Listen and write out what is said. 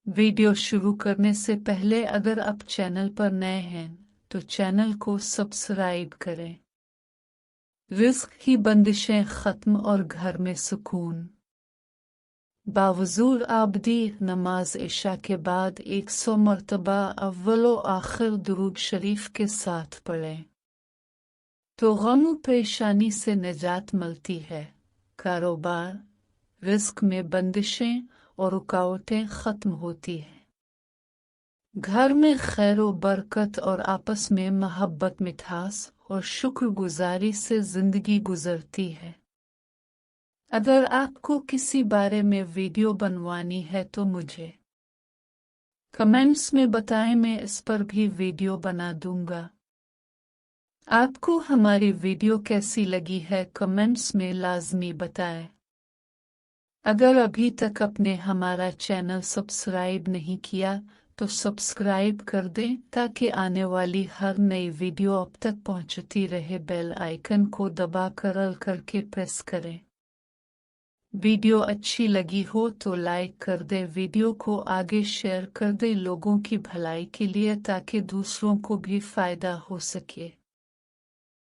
Video शुरू करने से पहले अगर आप चैनल पर नए हैं तो चैनल को सब्सक्राइब करें। रिस्क की बंदिशें खत्म और घर में सुकून। बावजूद आबदी नमाज इशा के बाद 100 मरतबा अव्वलो आखिर दुरूद शरीफ के साथ पढ़ें तो गम परेशानी से निजात मिलती है। कारोबार, रिस्क में बंदिशें और रुकावटें खत्म होती हैं। घर में खैर व बरकत और आपस में मोहब्बत, मिठास और शुक्रगुजारी से जिंदगी गुजरती है। अगर आपको किसी बारे में वीडियो बनवानी है तो मुझे कमेंट्स में बताएं, मैं इस पर भी वीडियो बना दूंगा। आपको हमारी वीडियो कैसी लगी है कमेंट्स में लाजमी बताएं। अगर अभी तक आपने हमारा चैनल सब्सक्राइब नहीं किया तो सब्सक्राइब कर दें ताकि आने वाली हर नई वीडियो आप तक पहुंचती रहे। बेल आइकन को दबाकर ऑल करके प्रेस करें। वीडियो अच्छी लगी हो तो लाइक कर दें, वीडियो को आगे शेयर कर दें लोगों की भलाई के लिए ताकि दूसरों को भी फायदा हो सके।